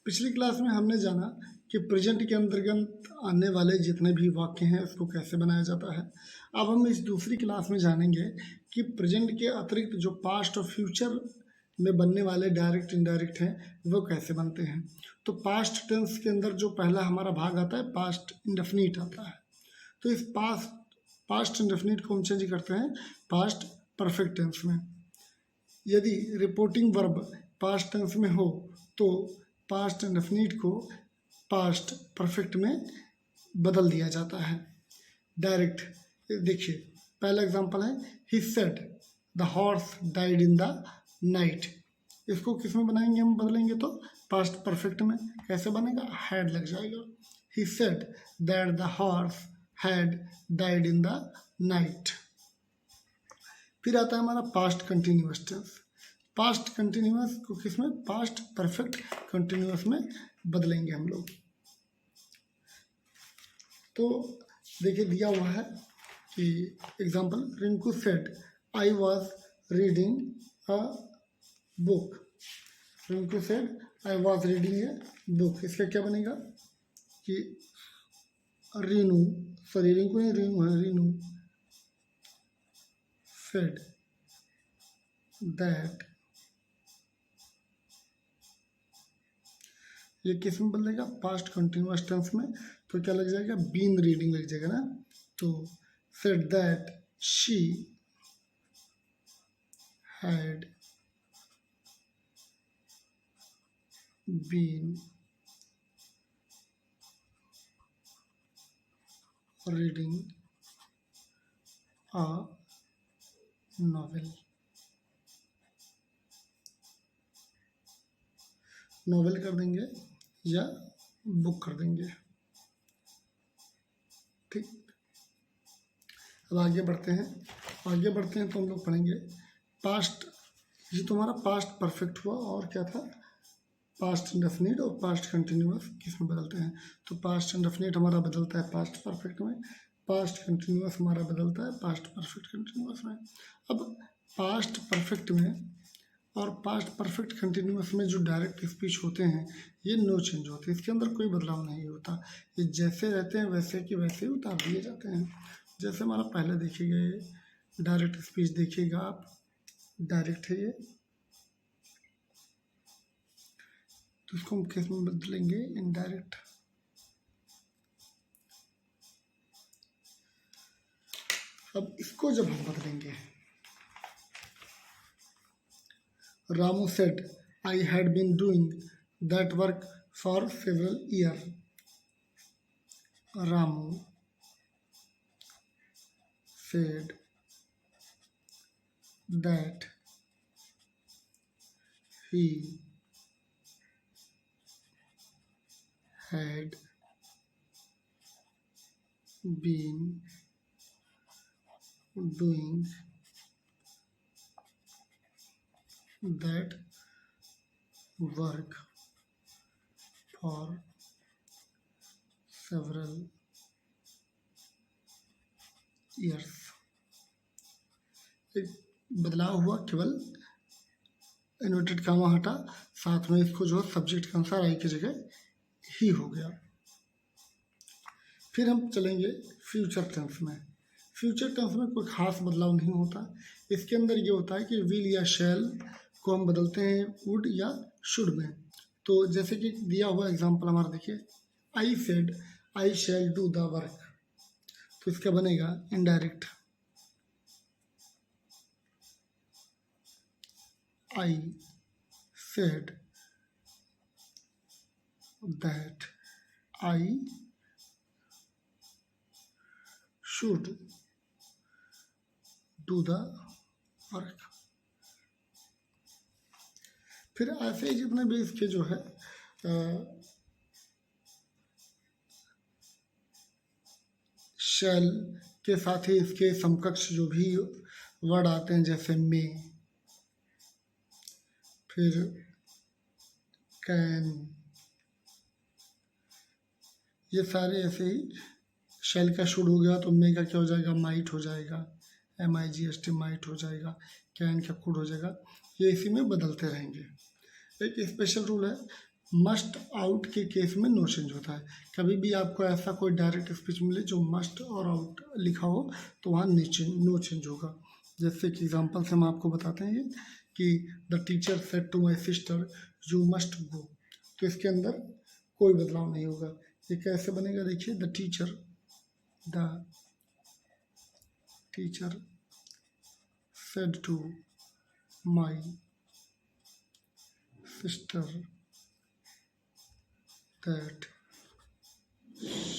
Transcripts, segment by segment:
पिछली क्लास में हमने जाना कि प्रेजेंट के अंतर्गत आने वाले जितने भी वाक्य हैं उसको कैसे बनाया जाता है। अब हम इस दूसरी क्लास में जानेंगे कि प्रेजेंट के अतिरिक्त जो पास्ट और फ्यूचर में बनने वाले डायरेक्ट इनडायरेक्ट हैं वो कैसे बनते हैं। तो पास्ट टेंस के अंदर जो पहला हमारा भाग आता है पास्ट इंडेफिनिट आता है। तो इस पास्ट इंडेफिनिट को हम चेंज करते हैं पास्ट परफेक्ट टेंस में। यदि रिपोर्टिंग वर्ब पास्ट टेंस में हो तो पास्ट इंडेफिनिट को पास्ट परफेक्ट में बदल दिया जाता है डायरेक्ट। देखिए पहला एग्जांपल है he said the horse died in the night. इसको किस में बनाएंगे हम बदलेंगे तो पास्ट परफेक्ट में। कैसे बनेगा, हैड लग जाएगा। He said that the horse had died in the night. फिर आता है हमारा past continuous tense. Past continuous को किस में, पास्ट परफेक्ट कंटिन्यूअस में बदलेंगे हम लोग। तो देखिए दिया हुआ है कि example Rinku said I was reading a book. Rinku said I was reading a book. इसका क्या बनेगा कि रीनू, सॉरी रिंकू नहीं रीनू है, रीनू सेड दैट, ये किस में बदलेगा, पास्ट कंटिन्यूअस टेंस में। तो क्या लग जाएगा, बीन रीडिंग लग जाएगा ना। तो said that she had been reading a novel. Novel कर देंगे या बुक कर देंगे। ठीक, अब आगे बढ़ते हैं। तो हम लोग पढ़ेंगे पास्ट। ये तुम्हारा पास्ट परफेक्ट हुआ और क्या था, पास्ट इंडेफिनिट और पास्ट कंटिन्यूअस किस में बदलते हैं। तो पास्ट इंडेफिनिट हमारा बदलता है पास्ट परफेक्ट में, पास्ट कंटिन्यूअस हमारा बदलता है पास्ट परफेक्ट कंटिन्यूअस में। अब पास्ट परफेक्ट में और पास्ट परफेक्ट कंटिन्यूअस में जो डायरेक्ट स्पीच होते हैं ये नो चेंज होते हैं, इसके अंदर कोई बदलाव नहीं होता। ये जैसे रहते हैं वैसे कि वैसे ही उतार दिए जाते हैं। जैसे हमारा पहले देखिएगा डायरेक्ट स्पीच, देखिएगा आप, डायरेक्ट है ये, तो इसको हम किस में बदलेंगे, इनडायरेक्ट। अब इसको जब हम बदलेंगे, Ramu said, I had been doing that work for several years. Ramu said that he had been doing that work for several years। एक बदलाव हुआ, केवल इन्वर्टेड कामा हटा, साथ में इसको जो सब्जेक्ट के अनुसार आई की जगह ही हो गया। फिर हम चलेंगे फ्यूचर टेंस में। फ्यूचर टेंस में कोई खास बदलाव नहीं होता। इसके अंदर ये होता है कि विल या शैल को हम बदलते हैं वुड या शुड में। तो जैसे कि दिया हुआ एग्जांपल हमारा देखिए, I said I shall do the work. तो इसका बनेगा indirect, I said that I should do the work. फिर ऐसे ही जितने भी इसके जो है शैल के साथ ही इसके समकक्ष जो भी वर्ड आते हैं, जैसे में, फिर कैन, ये सारे ऐसे ही। शैल का शुड हो गया तो मे का क्या हो जाएगा, माइट हो जाएगा, MIGHT माइट हो जाएगा। कैन का कुड हो जाएगा। ये इसी में बदलते रहेंगे। एक स्पेशल रूल है, मस्ट आउट के केस में नो चेंज होता है। कभी भी आपको ऐसा कोई डायरेक्ट स्पीच मिले जो मस्ट और आउट लिखा हो तो वहाँ नो चेंज होगा। जैसे कि एग्जांपल से हम आपको बताते हैं कि the teacher said to my sister you must go, तो इसके अंदर कोई बदलाव नहीं होगा। ये कैसे बनेगा, देखिए, the teacher said to my sister that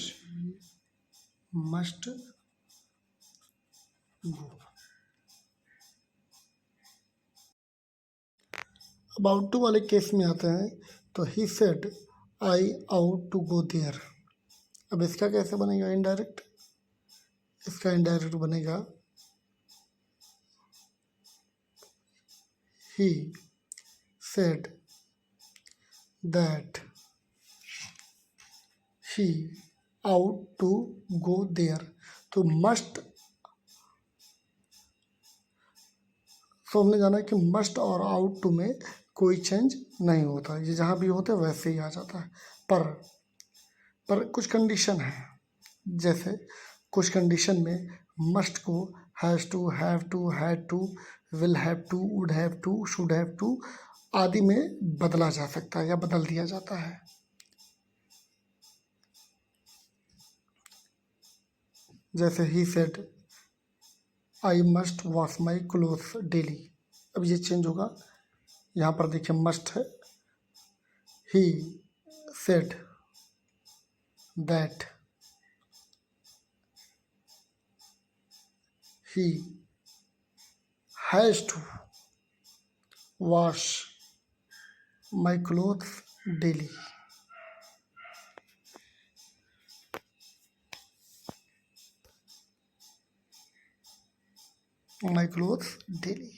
she must go। About to वाले केस में आते हैं तो he said I ought to go there. अब इसका कैसे बनेगा इनडायरेक्ट, इसका इनडायरेक्ट बनेगा he said that he ought to go there. तो मस्ट, तो हमने जाना कि मस्ट और आउट टू में कोई चेंज नहीं होता, ये जहाँ भी होते वैसे ही आ जाता है। पर कुछ कंडीशन है, जैसे कुछ कंडीशन में मस्ट को has to, have to, had to, will have to, would have to, should have to आदि में बदला जा सकता है या बदल दिया जाता है। जैसे he said I must wash my clothes daily, अब ये चेंज होगा। यहाँ पर देखिए मस्ट है, he said that he has to wash my clothes daily. My clothes daily.